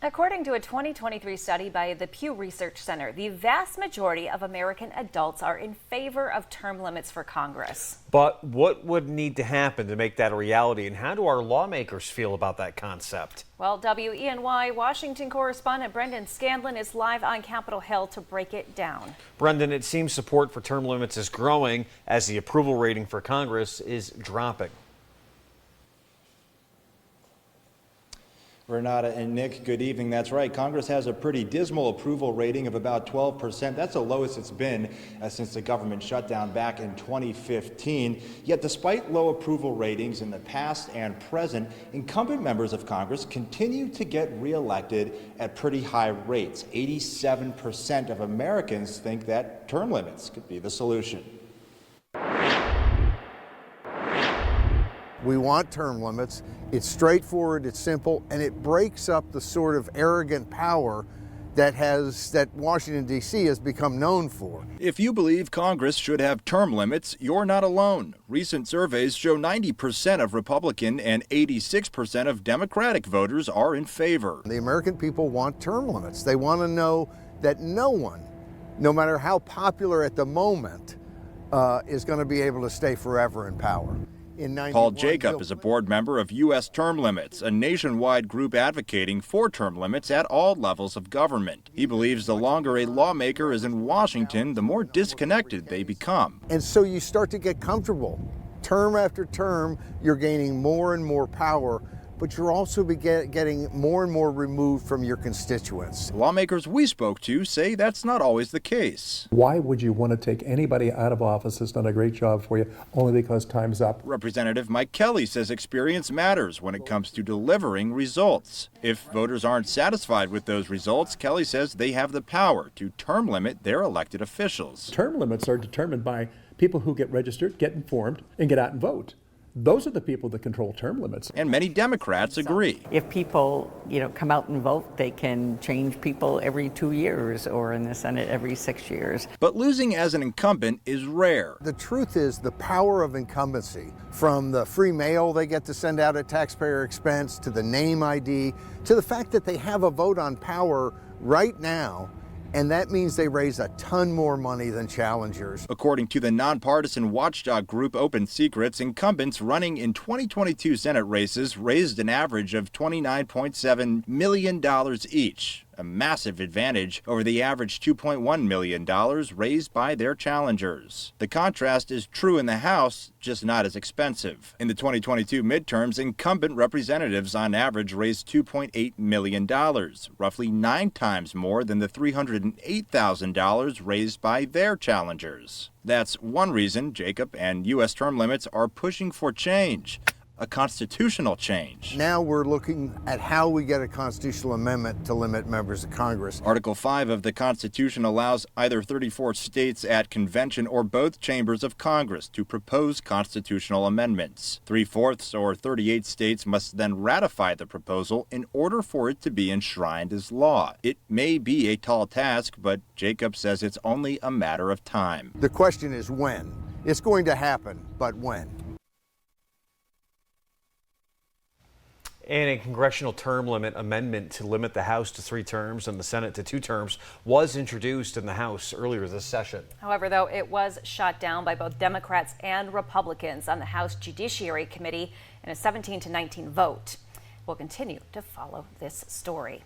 According to a 2023 study by the Pew Research Center, the vast majority of American adults are in favor of term limits for Congress. But what would need to happen to make that a reality, and how do our lawmakers feel about that concept? Well, WENY Washington correspondent Brendan Scanlon is live on Capitol Hill to break it down. Brendan, it seems support for term limits is growing as the approval rating for Congress is dropping. Renata and Nick, good evening. That's right. Congress has a pretty dismal approval rating of about 12%. That's the lowest it's been since the government shutdown back in 2015. Yet despite low approval ratings in the past and present, incumbent members of Congress continue to get reelected at pretty high rates. 87% of Americans think that term limits could be the solution. We want term limits. It's straightforward, it's simple, and it breaks up the sort of arrogant power that Washington, D.C. has become known for. If you believe Congress should have term limits, you're not alone. Recent surveys show 90% of Republican and 86% of Democratic voters are in favor. The American people want term limits. They want to know that no one, no matter how popular at the moment, is going to be able to stay forever in power. Paul Jacob is a board member of U.S. Term Limits, a nationwide group advocating for term limits at all levels of government. He believes the longer a lawmaker is in Washington, the more disconnected they become. And so you start to get comfortable. Term after term, you're gaining more and more power, but you're also getting more and more removed from your constituents. Lawmakers we spoke to say that's not always the case. Why would you want to take anybody out of office that's done a great job for you only because time's up? Representative Mike Kelly says experience matters when it comes to delivering results. If voters aren't satisfied with those results, Kelly says they have the power to term limit their elected officials. Term limits are determined by people who get registered, get informed, and get out and vote. Those are the people that control term limits. And many Democrats agree. If people, come out and vote, they can change people every 2 years, or in the Senate every 6 years. But losing as an incumbent is rare. The truth is the power of incumbency, from the free mail they get to send out at taxpayer expense, to the name ID, to the fact that they have a vote on power right now. And that means they raise a ton more money than challengers. According to the nonpartisan watchdog group Open Secrets, incumbents running in 2022 Senate races raised an average of $29.7 million each, a massive advantage over the average $2.1 million raised by their challengers. The contrast is true in the House, just not as expensive. In the 2022 midterms, incumbent representatives on average raised $2.8 million, roughly 9 times more than the $308,000 raised by their challengers. That's one reason Jacob and U.S. term limits are pushing for change. A constitutional change. Now we're looking at how we get a constitutional amendment to limit members of Congress. Article 5 of the Constitution allows either 34 states at convention or both chambers of Congress to propose constitutional amendments. 3/4 or 38 states must then ratify the proposal in order for it to be enshrined as law. It may be a tall task, but Jacob says it's only a matter of time. The question is when. It's going to happen, but when? And a congressional term limit amendment to limit the House to 3 terms and the Senate to 2 terms was introduced in the House earlier this session. However, though, it was shot down by both Democrats and Republicans on the House Judiciary Committee in a 17-19 vote. We'll continue to follow this story.